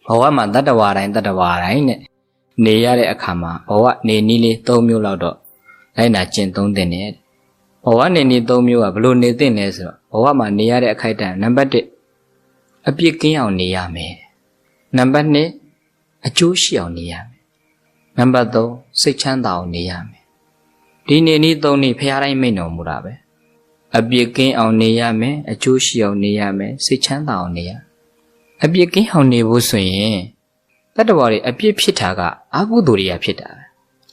ဘဝမှာတတ္တဝါတိုင်းနဲ့နေရတဲ့အခါမှာဘဝနေနည်းလေး၃မျိုးလောက်တော့လိုက်နာကျင့်သုံးတဲ့နဲ့ဘဝနေနည်း၃မျိုးကဘလို့နေသင့်လဲဆိုတော့ဘဝမှာနေရတဲ့အခိုက်အတန့်နံပါတ်1အပြစ်ကင်းအောင်နေရမယ်နံပါတ်2အကျိုးရှိအောင်နေရမယ်နံပါတ်3စိတ်ချမ်းသာအောင်နေရမယ်ဒီနေနည်း၃နည်းဖရာတိုင်းမိန့်တော်မူတာပဲအပြစ်ကင်းအောင်နေရမယ်အကျိုးရှိအောင်နေရမယ်စိတ်ချမ်းသာအောင်နေရအပြစ်ကင်းအောင်နေဖို့ဆိုရင်တတ္တဝါတွေအပြစ်ဖြစ်တာကအကုသိုလ်တွေကဖြစ်တ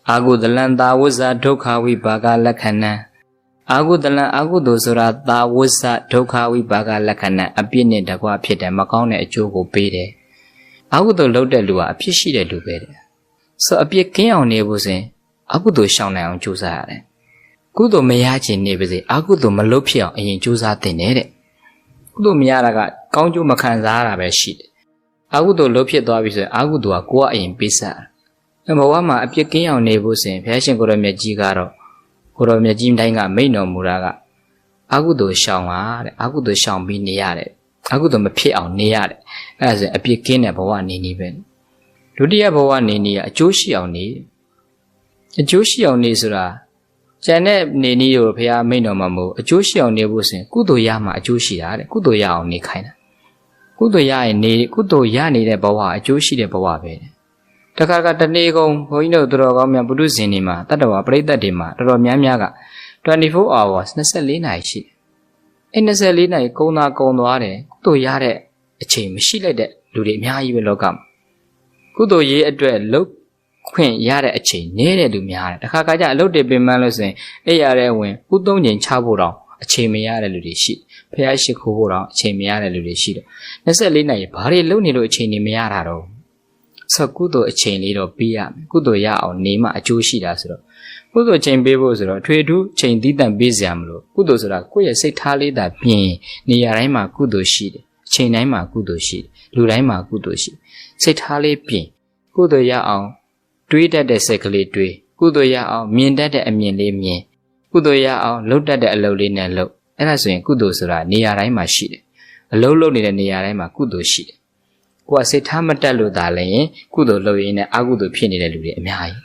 ာအာဟုတလံသာဝဇ္ဇဒုက္ခဝိပါကလက္ခဏံအာဟုတလံအာဟုသိုလ်ဆိုတာသာဝဇ္ဇဒုက္ခဝိပါကလက္ခဏံအပြစ်နဲ့တကွဖြစ်တယ်မကောင်းတဲ့အကျိုးကိုပေးတယ်အာဟုသိုလ်လုပ်တဲ့လူကအပြစ်ရှိတဲ့လူပဲတဲ့ဆိုအပြစ်ကင်းအောင်နေဖို့ဆိုရင်အကုသိုလ်ရှောင်နိုင်အောင်ကြိုးစားရတယ်ကုသိုလ်မရချင်နေပါစေအကုသိုလ်မလုပ်ဖြစ်အောင်အရင်ကြိုးစားသင့်တယ်တဲ့ကုသိုလ်မရတာကကောင်းကျိုးမခံစားရတာပဲရှိတယ်အကုသိုလ်လုပ်ဖြစ်သွားပြီဆိုရင်အကုသိုလ်ကကိုယ်ကအရင်ပေးစားတယ်ဘဝမှာအပြစ်ကင်းအောင်နေဖို့ဆိုရင်ဘုရားရှင်ကိုရောမြတ်ကြီးကတော့ကိုရောမြတ်ကြီးတိုင်းကမိန့်တော်မူတာကအကုသိုလ်ရှောင်ပါတဲ့အကုသိုလ်ရှောင်ပြီးနေရတယ်အကုသိုလ်မဖြစ်အောင်နေရတယ်အဲ့ဒါဆိုရင်အပြစ်ကင်းတဲ့ဘဝနေနေပဲဒုတိယဘဝနေနေကအကျိုးရှိအောင်နေအကျိုးရှိအောင်နေဆိုတာကျန်တဲ့နေနည်းကိုဘုရားမိန့်တော်မှာမဟုတ်အကျိုးရှိအောင်နေဖို့ဆိုရင်ကုသိုလ်ရမှအကျိုးရှိတာတဲ့ကုသိုလ်ရအောင်နေခိုင်းတာကုသိုလ်ရရင်နေကုသိုလ်ရနေတဲ့ဘဝအကျိုးရှိတဲ့ဘဝပဲတခါတနေ့ကုန်ဘုန်းကြီးတို့တော်ကောင်းများပုထုဇဉ်တွေမှာတတ္တဝါပရိသတ်တွေမှာတော်တော်များများက24 hours 24နာရီရှိတယ်အဲ့24နာရီကုန်သွားတယ်ကုသိုလ်ရတဲ့အချိန်မရှိလိုက်တဲ့လူတွေအများကြီးပဲလောကမှာကုသိုလ်ရေးအတွက်လုပ်ခွင့်ရတဲ့အချိန်နည်းတဲ့လူများတယ်တခါကျအလုပ်တွေပင်ပန်းလို့ဆိုရင်အဲ့ရတဲ့ဝင်ဥသုံးချိန်ချဖို့တော့အချိန်မရတဲ့လူတွေရှိဖះရှိခိုးဖို့တော့အချိန်မရတဲ့လူတွေရှိတယ်24နာရီဘာတွေလုပ်နေလို့အချိန်နေမရတာတော့ဆိုကုသိုလ်အချိန်လေးတော့ပေးရမယ်ကုသိုလ်ရအောင်နေမှအကျိုးရှိတာဆိုတော့ကုသိုလ်ချိန်ပေးဖို့ဆိုတော့အထွေထူးချိန်သီးသန့်ပေးစရာမလိုကုသိုလ်ဆိုတာကိုယ့်ရဲ့စိတ်ထားလေးသာပြင်နေရာတိုင်းမှာကုသိုလ်ရှိတယ်အချိန်တိုင်းမှာကုသိုလ်ရှိတယ်လူတိုင်းမှာကုသိုလ်ရှိစိတ်ထားလေးပြင်ကုသိုလ်ရအောင်တွေးတတ်တဲ့စိတ်ကလေးတွေးကုသိုလ်ရအောင်မြင်တတ်တဲ့အမြင်လေးမြင်ကုသိုလ်ရအောင်လုပ်တတ်တဲ့အလုပ်လေးနဲ့လုပ်အဲ့ဒါဆိုရင်ကုသိုလ်ဆိုတာနေရာတိုင်းမှာရှိတယ်အလုပ်လုပ်နေတဲ့နေရာတိုင်းမှာကုသိုလ်ရှိတယ်ကိုယ်ကစိတ်ထားမတက်လို့ဒါလည်းကုသိုလ်လုပ်ရင်းနဲ့အကုသိုလ်ဖြစ်နေတဲ့လူတွေအများကြီ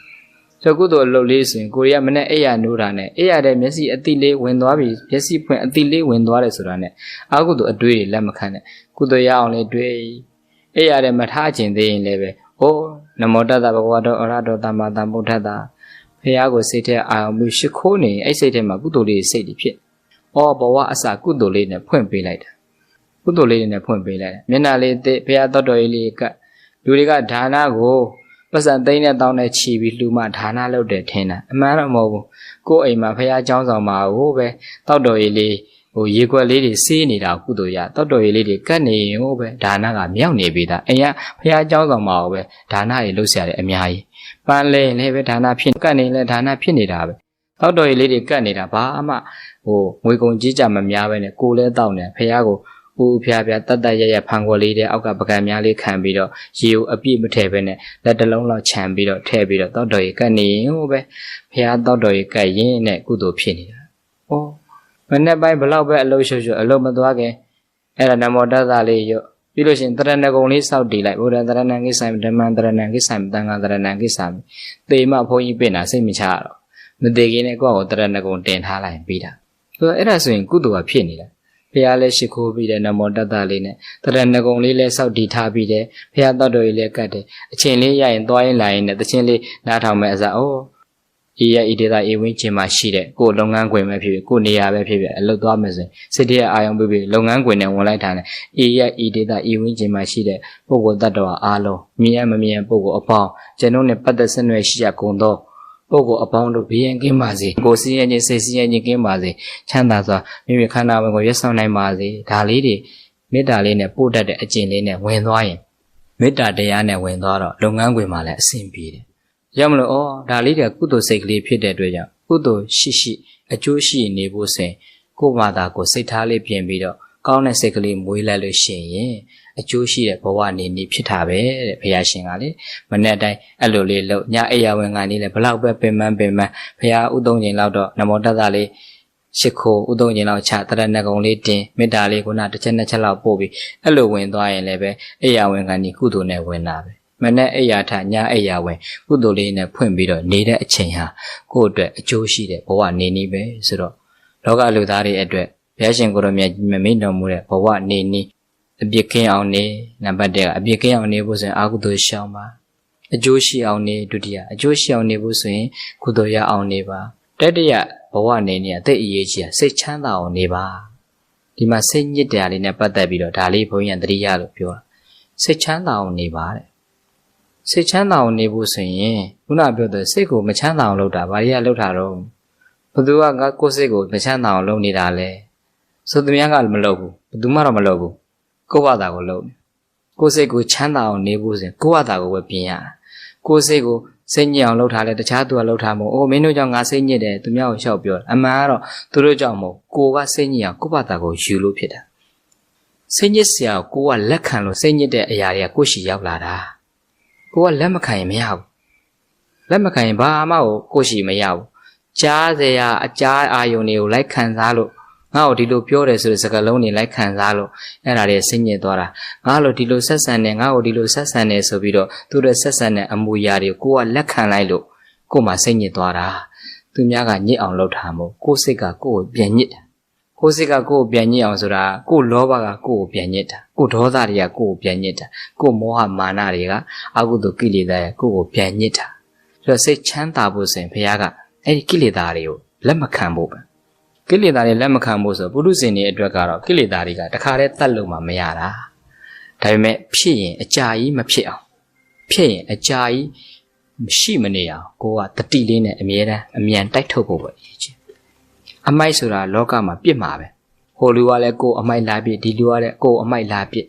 းဆိုကုသိုလ်လုပ်လေးဆိုရင်ကိုရီးယားမနဲ့အိယာနိုးတာနဲ့အိယာတဲ့မျက်စိအတိလေးဝင်သွားပြီမျက်စိဖွင့်အတိလေးဝင်သွားတယ်ဆိုတာနဲ့အကုသိုလ်အတွေးတွေလက်မခံနဲ့ကုသိုလ်ရအောင်လေးတွေးအိယာတဲ့မထားခြင်းသေးရင်လည်းပဲဩနမောတတ္တဘဂဝတောအရဟတောသမ္မာသမ္ဗုဒ္ဓတ္တဖះကိုစိတ်ထဲအာရုံပြီးရှိခိုးနေအဲ့စိတ်ထဲမှာကုသိုလ်လေးစိတ်တွေဖြစ်ဩဘဝအစကုသိုလ်လေးနဲ့ဖွင့်ပေးလိုက်တာကုသိုလ်လေးနဲ့ဖွင့်ပေးလိုက်တယ်မျက်နှာလေးသိဖះတော်တော်လေးကလူတွေကဒါနကိုပတ်စံသိန်းနဲ့တောင်းနဲ့ခြီးပြီးလူမှဒါနလုပ်တယ်ထင်တာအမှန်တော့မဟုတ်ဘူးကိုယ်အိမ်မှာဖះเจ้าဆောင်မှာဟိုပဲတောက်တော်လေးရေခွက်လေးတွေစေးနေတာကုသိုလ်ရတောက်တော်လေးတွေကတ်နေဟိုပဲဒါနကမြောက်နေပြီသားအိမ်ကဖះเจ้าဆောင်မှာဟိုပဲဒါနတွေလုပ်เสียတယ်အများကြီးပန်းလဲလည်းပဲဒါနဖြစ်ကတ်နေလဲဒါနဖြစ်နေတာပဲတောက်တော်လေးတွေကတ်နေတာဘာမှငွေကုန်ကြီးကြမများပဲနဲ့ကိုလဲတောက်နေဖះကိုဦးဖျားတတ်ရဖန်ခွက်လေးတဲ့အောက်ကပကံများလေးခံပြီးတော့ရေကိုအပြည့်မထည့်ပဲနဲ့လက်တစ်လုံးလောက်ခြံပြီးတော့ထည့်ပြီးတော့တောက်တော်ရေကတ်နေရင်ဟိုပဲဖျားတောက်တော်ရေကတ်ရင်နဲ့ကုသိုလ်ဖြစ်နေတာ။ဩမနေ့ပိုင်းဘလောက်ပဲအလုပ်ရှုပ်အလုပ်မသွားခင်အဲ့ဒါနမောတတ္တလေးရော့ပြီးလို့ရှိရင်တရဏဂုံလေးစောက်တည်လိုက်ဘုရားတရဏံကိစ္စံဓမ္မံတရဏံကိစ္စံသံဃာတရဏံကိစ္စံသေမဘုန်းကြီးပြင်တာစိတ်မချရတော့မသေးခင်နဲ့ကိုယ့်ကိုတရဏဂုံတင်ထားလိုက်ပြီးတာဆိုတော့အဲ့ဒါဆိုရင်ကုသိုလ်ကဖြစ်နေတာဘုရားလည်းရှိခိုးပြီးတယ်နမောတတ္တလေးနဲ့တရဏဂုံလေးလည်းစောက်တည်ထားပြီးတယ်ဘုရားတော်တော်ကြီးလည်းကတ်တယ်အချိန်လေးရရင်သွားရင်လာရင်နဲ့တခြင်းလေးနားထောင်မဲ့အစားဤရဤဒေတာဤဝင်းချင်းမှာရှိတဲ့ကိုယ်လုပ်ငန်းခွင်ပဲဖြစ်ဖြစ်ကိုယ်နေရာပဲဖြစ်ဖြစ်အလုပ်သွားမယ်ဆိုရင်စိတ်ထဲအာရုံပြီးလုပ်ငန်းခွင်နဲ့ဝင်လိုက်တာနဲ့ဤရဤဒေတာဤဝင်းချင်းမှာရှိတဲ့ပုဂ္ဂိုလ်တ attva အားလုံးမြင်ရမမြင်ပုဂ္ဂိုလ်အပေါင်းကျွန်ုပ်နဲ့ပတ်သက်ဆက်နွယ်ရှိရကုန်သောပုဂ္ဂိုလ်အပေါင်းတို့ဘေးရန်ကင်းပါစေကိုယ်စည်းရဲခြင်းစိတ်စည်းရဲခြင်းကင်းပါစေချမ်းသာစွာမိမိခန္ဓာဝင်ကိုရွတ်ဆောင်နိုင်ပါစေဒါလေးတွေမေတ္တာလေးနဲ့ပို့တတ်တဲ့အကျင့်လေးနဲ့ဝင်သွားရင်မေတ္တာတရားနဲ့ဝင်သွားတော့လုပ်ငန်းခွင်မှာလည်းအဆင်ပြေတယ်ရောက်မလို့ဒါလေးတွေကကုသိုလ်စိတ်ကလေးဖြစ်တဲ့အတွက်ကြောင့်ကုသိုလ်ရှိအကျိုးရှိနေဖို့ဆိုရင်ကိုယ်မှသာကိုစိတ်ထားလေးပြင်ပြီးတော့ကောင်းတဲ့စိတ်ကလေးမွေးလိုက်လို့ရှိရင်အကျိုးရှိတဲ့ဘဝနေနေဖြစ်တာပဲတဲ့ဘုရားရှင်ကလေမနေ့တိုင်းအဲ့လိုလေးလို့ညအိယာဝင်ကနေလေဘလောက်ပဲပင်ပန်းဘုရားဥသုံးချိန်လောက်တော့နမောတတ္တလေး ရှစ်ခိုးဥသုံးကျင်လောက်ချတရဏဂုံလေးတင်မေတ္တာလေးခုနတစ်ချက်နှစ်ချက်လောက်ပို့ပြီးအဲ့လိုဝင်သွားရင်လည်းပဲအိယာဝင်ကနေကုသိုလ်နဲ့ဝင်တာပဲမနဲ့အိယာထညအိယာဝင်ကုသိုလ်လေးနဲ့ဖွင့်ပြီးတော့နေတဲ့အချိန်ဟာကိုယ့်အတွက်အကျိုးရှိတဲ့ဘဝနေနည်းပဲဆိုတော့လောကလူသားတွေအတွက်ဘုရားရှင်ကိုရောမြတ်မမိန်တော်မူတဲ့ဘဝနေနည်းအပြစ်ကင်းအောင်နေနံပါတ်1ကအပြစ်ကင်းအောင်နေဖို့ဆိုရင်အာဟုသိုလ်ရှောင်ပါအကျိုးရှိအောင်နေဒုတိယအကျိုးရှိအောင်နေဖို့ဆိုရင်ကုသိုလ်ရအောင်နေပါတတိယဘဝနေနည်းအသိအရေးကြီးစိတ်ချမ်းသာအောင်နေပါဒီမှာစိတ်ညစ်တရားလေးနဲ့ပတ်သက်ပြီးတော့ဒါလေးဘုန်းကြီးကသတိရလို့ပြောတာစိတ်ချမ်းသာအောင်နေပါတဲ့စိတ်ချမ်းသာအောင်နေဖို့ဆိုရင်ခုနပြောတဲ့စိတ်ကိုမချမ်းသာအောင်လုပ်တာဘာတွေကလုပ်တာတော့ဘသူကငါကိုယ်စိတ်ကိုမချမ်းသာအောင်လုပ်နေတာလဲဆိုသူများကမလုပ်ဘူးဘသူမှတော့မလုပ်ဘူးကိုယ့်ဘာသာကိုလုပ်နေကိုယ်စိတ်ကိုချမ်းသာအောင်နေဖို့ဆိုရင်ကိုယ့်ဘာသာကိုပဲပြင်ရတာကိုယ်စိတ်ကိုစိတ်ညစ်အောင်လုပ်ထားလဲတခြားသူကလုပ်ထားမို့အိုးမင်းတို့ကြောင့်ငါစိတ်ညစ်တယ်သူများကိုလျှောက်ပြောအမှန်ကတော့သူတို့ကြောင့်မို့ကိုကစိတ်ညစ်အောင်ကိုယ့်ဘာသာကိုယူလို့ဖြစ်တာစိတ်ညစ်စရာကိုကလက်ခံလို့စိတ်ညစ်တဲ့အရာတွေကကိုယ့်ရှိရောက်လာတာကိုကလက်မခံရင်မရဘူးလက်မခံရင်ဘာမှကိုယ့်ရှိမရဘူးကြားစရာအကြားအာယုန်တွေကိုလိုက်ခံစားလို့ငါ့ကိုဒီလိုပြောတယ်ဆိုတဲ့စကားလုံးတွေလိုက်ခံစားလို့အဲ့ဒါတွေစိတ်ညစ်သွားတာငါ့လိုဒီလိုဆက်ဆံနေငါ့ကိုဒီလိုဆက်ဆံနေဆိုပြီးတော့သူတို့ဆက်ဆံတဲ့အမူအရာတွေကိုကလက်ခံလိုက်လို့ကို့မှာစိတ်ညစ်သွားတာသူများကညစ်အောင်လုပ်တာမို့ကိုယ်စိတ်ကကိုယ့်ကိုပြန်ညစ်တာကိုယ်စိတ်ကကိုယ့်ကိုပြန်ညစ်အောင်ဆိုတာကိုယ်လောဘကကိုယ့်ကိုပြန်ညစ်တာကိုယ်ဒေါသတွေကကိုယ့်ကိုပြန်ညစ်တာကိုယ်မောဟမာနတွေကအကုသိုလ်ကိလေသာတွေကိုယ့်ကိုပြန်ညစ်တာဆိုတော့စိတ်ချမ်းသာဖို့ဆိုရင်ဘုရားကအဲ့ဒီကိလေသာတွေကိုလက်မခံဖို့ပဲကိလေသာတွေလက်မခံဖို့ဆိုပုရုဇဉ်တွေအတွက်ကတော့ကိလေသာတွေကတခါတည်းတတ်လို့မှမရတာဒါပေမဲ့ဖြစ်ရင်အကြာကြီးမဖြစ်အောင်ဖြစ်ရင်အကြာကြီးမရှိမနေအောင်ကိုကတတိလေးနဲ့အမြဲတမ်းအမြန်တိုက်ထုတ်ဖို့ပဲအရေးကြီးအမိုက်ဆိုတာလောကမှာပြစ်မှာပဲဟိုလူကလည်းကိုယ်အမိုက်လာပြစ်ဒီလူကလည်းကိုယ်အမိုက်လာပြစ်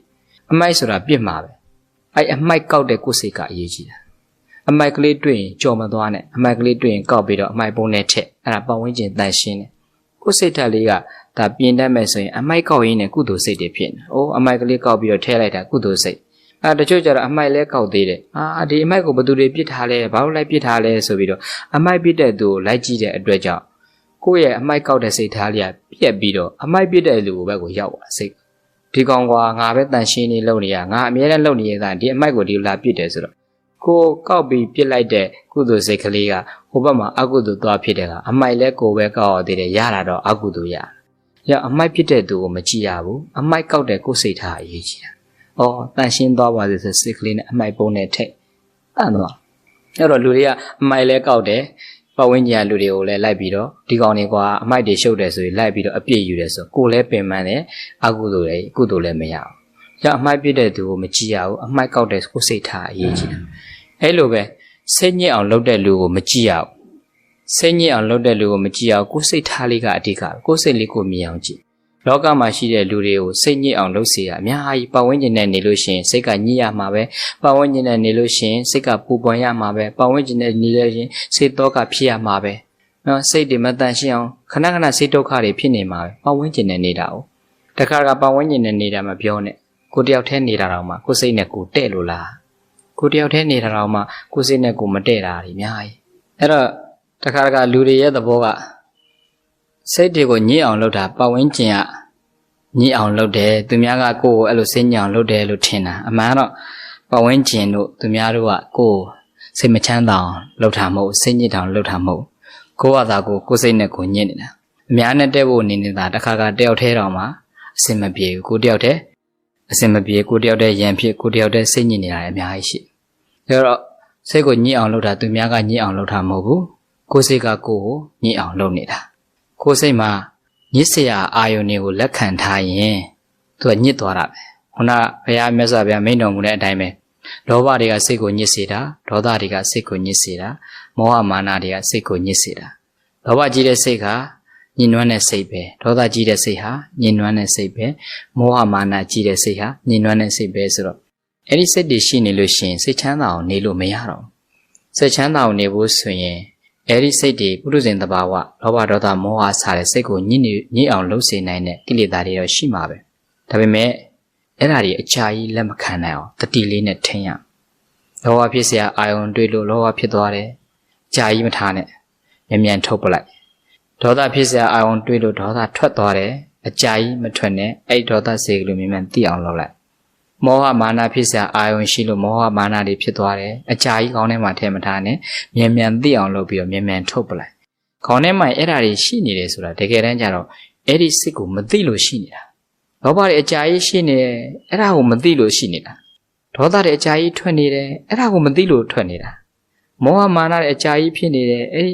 အမိုက်ဆိုတာပြစ်မှာပဲအဲ့အမိုက်ကောက်တဲ့ကိုယ်စိတ်ကအရေးကြီးတာအမိုက်ကလေးတွေ့ရင်ကြော်မသွားနဲ့အမိုက်ကလေးတွေ့ရင်ကောက်ပြီးတော့အမိုက်ပုံးနဲ့ထက်အဲ့ဒါပတ်ဝန်းကျင်တန်ရှင်းတယ်ကိုယ်စိတ်ဓာတ်လေးကဒါပြင်တတ်မဲ့ဆိုရင်အမိုက်ကောက်ရင်းနဲ့ကုသိုလ်စိတ်တွေဖြစ်နေ။အိုးအမိုက်ကလေးကောက်ပြီးတော့ထည့်လိုက်တာကုသိုလ်စိတ်။တချို့ကျတော့အမိုက်လဲကောက်သေးတယ်။ဒီအမိုက်ကိုဘယ်သူတွေပြစ်ထားလဲဘာလို့လိုက်ပြစ်ထားလဲဆိုပြီးတော့အမိုက်ပြစ်တဲ့သူကိုလိုက်ကြည့်တဲ့အတွက်ကြောင့်ကိုယ့်ရဲ့အမိုက်ကောက်တဲ့စိတ်ထားလေးကပြက်ပြီးတော့အမိုက်ပြစ်တဲ့လူဘက်ကိုရောက်သွားစိတ်။ဒီကောင်ကငါပဲတန်ရှင်းနေလုပ်နေရငါအမြဲတမ်းလုပ်နေရတာဒီအမိုက်ကိုဒီလာပြစ်တယ်ဆိုတော့ကိုကောက်ပြီးပြစ်လိုက်တဲ့ကုသိုလ်စိတ်ကလေးကဟိုဘက်မှာအကုသိုလ်သွားဖြစ်တယ်ကအမိုက်လဲကိုပဲကောက်ရသေးတယ်ရတာတော့အကုသိုလ်ရရအမိုက်ဖြစ်တဲ့သူကိုမကြည့်ရဘူးအမိုက်ကောက်တဲ့ကိုယ်စိတ်ထားအရေးကြီးတာ။အော်တန်ရှင်းသွားပါစေဆိုစိတ်ကလေးနဲ့အမိုက်ပုံးနဲ့ထိတ်အဲ့တော့လူတွေကအမိုက်လဲကောက်တယ်ပတ်ဝန်းကျင်ကလူတွေကိုလည်းလိုက်ပြီးတော့ဒီကောင်တွေကအမိုက်တွေရှုပ်တယ်ဆိုရင်လိုက်ပြီးတော့အပြည့်ယူတယ်ဆိုကိုယ်လဲပင်ပန်းတယ်အကုသိုလ်လည်းကုသိုလ်လည်းမရဘူး။ရအမိုက်ဖြစ်တဲ့သူကိုမကြည့်ရဘူးအမိုက်ကောက်တဲ့ကိုယ်စိတ်ထားအရေးကြီးတာ။အဲ့လိုပဲစိတ်ညစ်အောင်လုပ်တဲ့လူကိုမကြည့်ရဘူးစိတ်ညစ်အောင်လုပ်တဲ့လူကိုမကြည့်ရဘူးကိုယ်စိတ်ထားလေးကအဓိကကိုယ်စိတ်လေးကိုမြင်အောင်ကြည့်လောကမှာရှိတဲ့လူတွေကိုစိတ်ညစ်အောင်လုပ်စေရအများကြီးပတ်ဝန်းကျင်နဲ့နေလို့ရှိရင်စိတ်ကညစ်ရမှာပဲပတ်ဝန်းကျင်နဲ့နေလို့ရှိရင်စိတ်ကပူပွန်ရမှာပဲပတ်ဝန်းကျင်နဲ့နေလို့ရှိရင်စိတ်တော့ကဖြစ်ရမှာပဲနော်စိတ်တွေမတန်ရှင်းအောင်ခဏခဏစိတ်ဒုက္ခတွေဖြစ်နေမှာပဲပတ်ဝန်းကျင်နဲ့နေတာ哦တခါကပတ်ဝန်းကျင်နဲ့နေတာမပြောနဲ့ကိုတယောက်တည်းနေတာတော့မှကိုယ်စိတ်နဲ့ကိုတဲ့လို့လားကိုတယောက်တည်းနေတာတော့မှကိုယ်စိတ်နဲ့ကိုမတဲ့တာတွေအများကြီးအဲ့တော့တခါတခါလူတွေရဲ့သဘောကစိတ်တွေကိုညစ်အောင်လုပ်တာပတ်ဝန်းကျင်ကညစ်အောင်လုပ်တယ်သူများကကိုယ်ကိုအဲ့လိုစိတ်ညစ်အောင်လုပ်တယ်လို့ထင်တာအမှန်တော့ပတ်ဝန်းကျင်တို့သူများတို့ကကိုယ်စိတ်မချမ်းသာအောင်လုပ်တာမဟုတ်စိတ်ညစ်အောင်လုပ်တာမဟုတ်ကိုယ်ကသာကိုယ်စိတ်နဲ့ကိုညစ်နေတာအများနဲ့တဲ့ဖို့နေနေတာတခါတယောက်တည်းတော့မှအစင်မပြေဘူးကိုတယောက်တည်းအစင်မပြေကိုတယောက်တည်းရံဖြစ်ကိုတယောက်တည်းစိတ်ညစ်နေတာအများကြီးရှိဒါတော့စိတ်ကိုညစ်အောင်လုပ်တာသူများကညစ်အောင်လုပ်တာမဟုတ်ဘူးကိုယ်စိတ်ကကိုယ်ကိုညစ်အောင်လုပ်နေတာကိုယ်စိတ်မှာညစ်စရာအာယုန်တွေကိုလက်ခံထားရင်သူကညစ်သွားတာပဲခုနဘုရားမြတ်စွာဘုရားမိန့်တော်မူတဲ့အတိုင်းပဲလောဘတွေကစိတ်ကိုညစ်စေတာဒေါသတွေကစိတ်ကိုညစ်စေတာမောဟမာနတွေကစိတ်ကိုညစ်စေတာလောဘကြီးတဲ့စိတ်ကညှဉ်းနှွမ်းတဲ့စိတ်ပဲဒေါသကြီးတဲ့စိတ်ဟာညှဉ်းနှွမ်းတဲ့စိတ်ပဲမောဟမာနကြီးတဲ့စိတ်ဟာညှဉ်းနှွမ်းတဲ့စိတ်ပဲဆိုတော့အဲ့ဒီစိတ်တွေရှိနေလို့ရှိရင်စိတ်ချမ်းသာအောင်နေလို့မရတော့စိတ်ချမ်းသာအောင်နေဖို့ဆိုရင်အဲ့ဒီစိတ်တွေပုရုဇဉ်တဘာဝလောဘဒေါသမောဟစတဲ့စိတ်ကိုညစ်အောင်လုပ်စေနိုင်တဲ့ကိလေသာတွေတော့ရှိမှာပဲဒါပေမဲ့အဲ့ဒါတွေအချာကြီးလက်မခံနိုင်အောင်တတိလေးနဲ့ထင်ရလောဘဖြစ်เสียအာယုံတွေ့လို့လောဘဖြစ်သွားတယ်ကြာကြီးမထားနဲ့မြန်မြန်ထုတ်ပလိုက် ဒေါသဖြစ်စရာအာရုံတွေးလို့ဒေါသထွက်သွားတယ်အကြာကြီးမထွက်နဲ့အဲ့ဒေါသစိတ်ကလေးမြန်မြန်သိအောင်လုပ်လိုက်မောဟမာနဖြစ်စရာအာရုံရှိလို့မောဟမာနတွေဖြစ်သွားတယ်အကြာကြီးခေါင်းထဲမှာထည့်မထားနဲ့မြန်မြန်သိအောင်လုပ်ပြီးတော့မြန်မြန်ထုတ်ပလိုက်ခေါင်းထဲမှာအဲ့ဓာတွေရှိနေတယ်ဆိုတာတကယ်တမ်းကျတော့အဲ့ဒီစိတ်ကိုမသိလို့ရှိနေတာလောဘတွေအကြာကြီးရှိနေတယ်အဲ့ဒါကိုမသိလို့ရှိနေတာဒေါသတွေအကြာကြီးထွက်နေတယ်အဲ့ဒါကိုမသိလို့ထွက်နေတာမောဟမာနတွေအကြာကြီးဖြစ်နေတယ်အဲ့ဒီ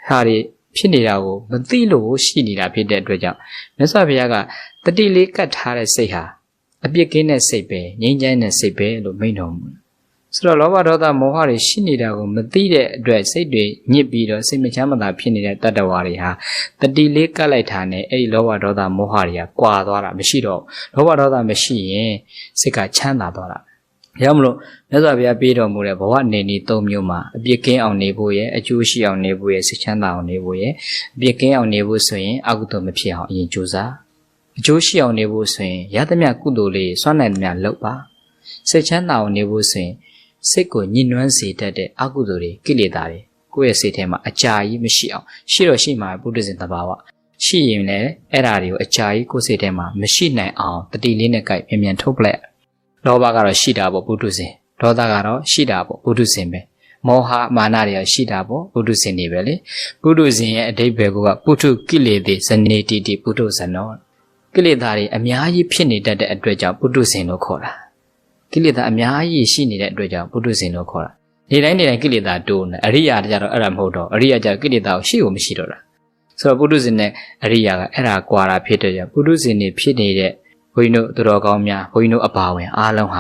ဟာတွေဖြစ်နေတာကိုမသိလို့ရှိနေတာဖြစ်တဲ့အတွက်ကြောင့်မြတ်စွာဘုရားကတတိလေးကတ်ထားတဲ့စိတ်ဟာအပြစ်ကင်းတဲ့စိတ်ပဲငြိမ်းချမ်းတဲ့စိတ်ပဲလို့မိန့်တော်မူတယ်ဆိုတော့လောဘဒေါသမောဟတွေရှိနေတာကိုမသိတဲ့အတွက်စိတ်တွေညစ်ပြီးတော့စိတ်မချမ်းမသာဖြစ်နေတဲ့တတ္တဝါတွေဟာတတိလေးကတ်လိုက်တာနဲ့အဲ့ဒီလောဘဒေါသမောဟတွေကကွာသွားတာမရှိတော့လောဘဒေါသမရှိရင်စိတ်ကချမ်းသာသွားတာရမလို့မြတ်စွာဘုရားပေးတော်မူတဲ့ဘဝနေနည်း၃မျိုးမှာအပြစ်ကင်းအောင်နေဖို့ရဲ့အကျိုးရှိအောင်နေဖို့ရဲ့စိတ်ချမ်းသာအောင်နေဖို့ရဲ့အပြစ်ကင်းအောင်နေဖို့ဆိုရင်အကုသိုလ်မဖြစ်အောင်အရင်ကြိုးစားအကျိုးရှိအောင်နေဖို့ဆိုရင်ရသမျှကုသိုလ်လေးစွမ်းနိုင်သမျှလုပ်ပါစိတ်ချမ်းသာအောင်နေဖို့ဆိုရင်စိတ်ကိုညှဉ်းနှွမ်းစေတတ်တဲ့အကုသိုလ်တွေကိလေသာတွေကိုယ့်ရဲ့စိတ်ထဲမှာအကြာကြီးမရှိအောင်ရှိတော့ရှိမှာပုထုဇဉ်တဘာဝရှိရင်လည်းအဲ့ဓာတွေကိုအကြာကြီးကိုယ့်စိတ်ထဲမှာမရှိနိုင်အောင်တတိလေးနဲ့ကြိုက်မြန်မြန်ထုတ်ပလိုက်လောဘကတော့ရှိတာပေါ့ပုထုဇဉ်ဒေါသကတော့ရှိတာပေါ့ပုထုဇဉ်ပဲမောဟမာနတွေကရှိတာပေါ့ပုထုဇဉ်တွေပဲလေပုထုဇဉ်ရဲ့အဓိပ္ပာယ်ကပုထုကိလေသေဇနေတိတိပုထုဇနောကိလေသာတွေအများကြီးဖြစ်နေတတ်တဲ့အတွက်ကြောင့်ပုထုဇဉ်လို့ခေါ်တာကိလေသာအများကြီးရှိနေတဲ့အတွက်ကြောင့်ပုထုဇဉ်လို့ခေါ်တာဒီတိုင်းကိလေသာတိုးနေအရိယာကြတော့အဲ့ဒါမဟုတ်တော့အရိယာကြကိလေသာကိုရှိကိုမရှိတော့တာဆိုတော့ပုထုဇဉ်နဲ့အရိယာကအဲ့ဒါကွာတာဖြစ်တဲ့ကြောင့်ပုထုဇဉ်တွေဖြစ်နေတဲ့ဘုန်းကြီးတို့သူတော်ကောင်းများဘုန်းကြီးတို့အပါဝင်အားလုံးဟာ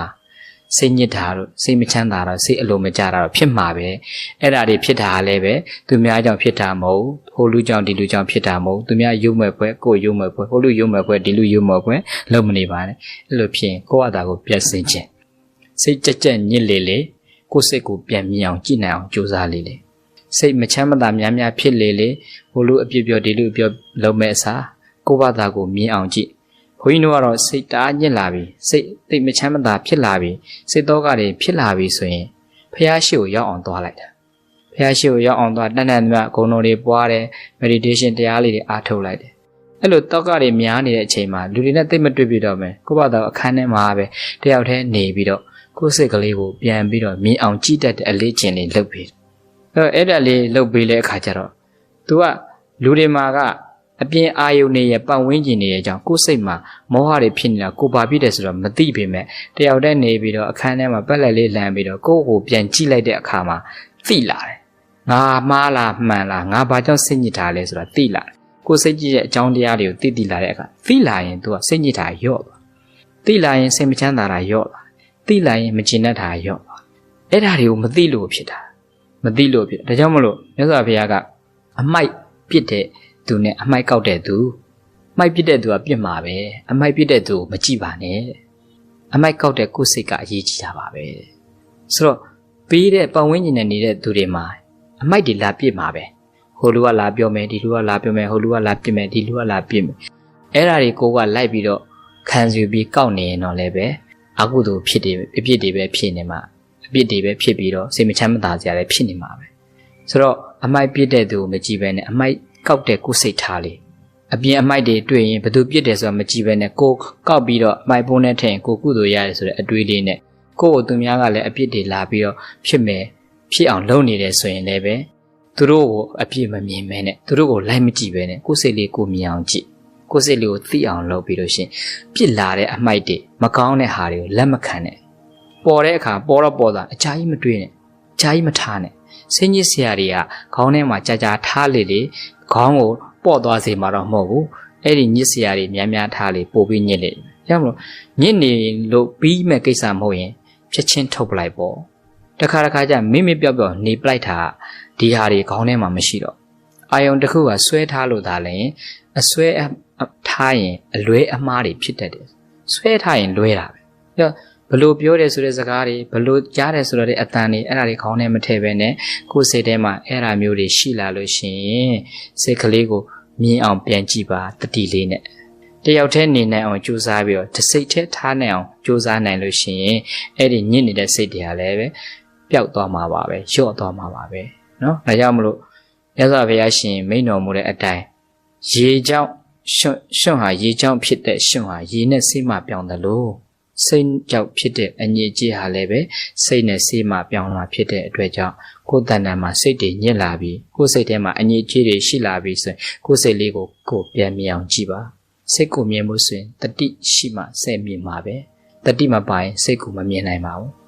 စိတ်ညစ်တာတို့စိတ်မချမ်းသာတာစိတ်အလိုမကျတာတော့ဖြစ်မှာပဲအဲ့ဒါတွေဖြစ်တာလည်းပဲသူများကြောင့်ဖြစ်တာမဟုတ်ဟိုလူကြောင့်ဒီလူကြောင့်ဖြစ်တာမဟုတ်သူများယုံမဲ့ပွဲကိုယုံမဲ့ပွဲဟိုလူယုံမဲ့ပွဲဒီလူယုံမဲ့ပွဲလုံးမနေပါနဲ့အဲ့လိုဖြစ်ရင်ကိုယ့်အတာကိုပြတ်စင်ခြင်းစိတ်ကြက်ကြက်ညစ်လေလေကိုယ်စိတ်ကိုပြန်မြင်အောင်ကြည့်နိုင်အောင်ကြိုးစားလေလေစိတ်မချမ်းမသာများများဖြစ်လေလေဟိုလူအပြစ်ပြောဒီလူပြောလုံးမဲ့အစားကိုယ့်ဘာသာကိုမြင်အောင်ကြည့်ဘုန်းကြီးတို့ကတော့စိတ်တားညစ်လာပြီစိတ်သိမချမ်းမသာဖြစ်လာပြီစိတ်တော့ကတွေဖြစ်လာပြီဆိုရင်ဖះရှိကိုရောက်အောင်သွားလိုက်တာဖះရှိကိုရောက်အောင်သွားတန်တန်မြတ်ဂုဏ်တော်တွေပွားတယ် meditation တရားလေးတွေအားထုတ်လိုက်တယ်အဲ့လိုတောက်ကတွေများနေတဲ့အချိန်မှာလူတွေနဲ့သိမတွေ့ပြတော့မယ်ကိုယ့်ဘာသာအခန်းထဲမှာပဲတယောက်တည်းနေပြီးတော့ကိုယ်စိတ်ကလေးကိုပြန်ပြီးတော့မြင်အောင်ကြည့်တတ်တဲ့အလေးကျင့်လေးလုပ်ပြီးအဲ့ဒါလေးလုပ်ပြီးတဲ့အခါကျတော့ तू ကလူတွေမှာကအပြင်အာယုန်တွေရဲ့ပတ်ဝန်းကျင်တွေရဲ့ကြောင့်ကိုယ်စိတ်မှာမောဟတွေဖြစ်နေတာကိုဘာဖြစ်တယ်ဆိုတော့မသိပေမဲ့တယောက်တည်းနေပြီးတော့အခန်းထဲမှာပက်လက်လေးလှမ်းပြီးတော့ကိုယ့်ကိုပြန်ကြည့်လိုက်တဲ့အခါမှာသိလာတယ်ငါမှားလားမှန်လားငါဘာကြောင့်စိတ်ညစ်တာလဲဆိုတာသိလာတယ်ကိုယ်စိတ်ကြည့်တဲ့အကြောင်းတရားတွေကိုသိလာတဲ့အခါသိလာရင် तू ကစိတ်ညစ်တာလျော့သွားသိလာရင်စိတ်မချမ်းသာတာလျော့သွားသိလာရင်မကျေနပ်တာလျော့သွားအဲ့ဒါတွေကိုမသိလို့ဖြစ်တာမသိလို့ဖြစ်ဒါကြောင့်မလို့မြတ်စွာဘုရားကအမိုက်ပြစ်တဲ့သူနဲ့အမိုက်ကောက်တဲ့သူမိုက်ပြစ်တဲ့သူကပြစ်မှာပဲအမိုက်ပြစ်တဲ့သူကိုမကြည့်ပါနဲ့အမိုက်ကောက်တဲ့ကိုယ်စိတ်ကအရေးကြီးတာပါပဲဆိုတော့ပေးတဲ့ပတ်ဝန်းကျင်နဲ့နေတဲ့သူတွေမှာအမိုက်တွေလာပြစ်မှာပဲဟိုလူကလာပြောမယ်ဒီလူကလာပြောမယ်ဟိုလူကလာပြစ်မယ်ဒီလူကလာပြစ်မယ်အဲ့ဒါတွေကိုကလိုက်ပြီးတော့ခံယူပြီးကောက်နေရင်တော့လည်းပဲအကုသိုလ်ဖြစ်တယ်အပြစ်တွေပဲဖြစ်နေမှာအပြစ်တွေပဲဖြစ်ပြီးတော့စိတ်မချမ်းမသာစရာလည်းဖြစ်နေမှာပဲဆိုတော့အမိုက်ပြစ်တဲ့သူကိုမကြည့်ဘဲနဲ့အမိုက်ကောက်တဲ့ကိုယ်စိတ်ထားလေးအပြင်အမိုက်တွေတွေ့ရင်ဘယ်သူပြစ်တယ်ဆိုတာမကြည့်ဘဲနဲ့ကိုကောက်ပြီးတော့အမိုက်ပုံးနဲ့ထည့်ရင်ကိုကုသိုလ်ရတယ်ဆိုတဲ့အတွေးလေးနဲ့ကိုယ့်ကိုသူများကလည်းအပြစ်တွေလာပြီးတော့ဖြစ်အောင်လုပ်နေတယ်ဆိုရင်လည်းပဲသူတို့ကိုအပြစ်မမြင်ဘဲနဲ့သူတို့ကိုလိုက်မကြည့်ဘဲနဲ့ကိုယ်စိတ်လေးကိုမြင်အောင်ကြည့်ကိုယ်စိတ်လေးကိုသိအောင်လုပ်ပြီးလို့ရှင်ပြစ်လာတဲ့အမိုက်တွေမကောင်းတဲ့ဟာတွေကိုလက်မခံနဲ့ပေါ်တဲ့အခါပေါ်တော့ပေါ်တာအကြာကြီးမတွေးနဲ့အကြာကြီးမထားနဲ့ဆင်းရဲစရာတွေကခေါင်းထဲမှာကြာထားလေခေါင်းကိုပေါ့သွားစေမှာတော့မဟုတ်ဘူးအဲ့ဒီညစ်စရာတွေများများထားလေပို့ပြီးညစ်လေရမလို့ညစ်နေလို့ပြီးမဲ့ကိစ္စမဟုတ်ရင်ချက်ချင်းထုတ်ပလိုက်ပေါ့တခါကျမိမိပြော့နေပလိုက်တာဒီဟာတွေခေါင်းထဲမှာမရှိတော့အာယုံတစ်ခုကဆွဲထားလို့ဒါလည်းအဆွဲထားရင်အလွဲအမှားတွေဖြစ်တတ်တယ်ဆွဲထားရင်လွဲတာပဲဘလို့ပြောတယ်ဆိုတဲ့စကားတွေဘလို့ကြားတယ်ဆိုတဲ့အတန်တွေအဲ့ဒါတွေခေါင်းထဲမထည့်ပဲနဲ့ကိုယ်စိတ်ထဲမှာအဲ့ဒါမျိုးတွေရှိလာလို့ရှိရင်စိတ်ကလေးကိုမြင်အောင်ပြန်ကြည့်ပါတတိလေးနဲ့တယောက်တည်းနေနိုင်အောင်ကြိုးစားပြီးတော့တစ်စိတ်တည်းထားနိုင်အောင်ကြိုးစားနိုင်လို့ရှိရင်အဲ့ဒီညစ်နေတဲ့စိတ်တွေကလည်းပဲပျောက်သွားမှာပါပဲလျော့သွားမှာပါပဲเนาะဒါကြောင့်မလို့မြတ်စွာဘုရားရှင်မိန့်တော်မူတဲ့အတိုင်း ရေကြောင့်ရွှွန့်ဟာရေကြောင့်ဖြစ်တဲ့ရွှွန့်ဟာရေနဲ့ဆေးမှပြောင်းတယ်လို့စိတ်ကြောင့်ဖြစ်တဲ့အညစ်အကြေးဟာလည်းပဲစိတ်နဲ့ဆေးမှပြောင်းလာဖြစ်တဲ့အတွက်ကြောင့်ကိုယ်တဏ္ဍာမှာစိတ်တွေညစ်လာပြီးကိုယ်စိတ်ထဲမှာအညစ်အကြေးတွေရှိလာပြီးဆိုရင်ကိုယ်စိတ်လေးကိုပြန်မြင်အောင်ကြည့်ပါစိတ်ကိုမြင်ဖို့ဆိုရင်တတိရှိမှစိတ်မြင်မှာပဲတတိမပါရင်စိတ်ကိုမမြင်နိုင်ပါဘူး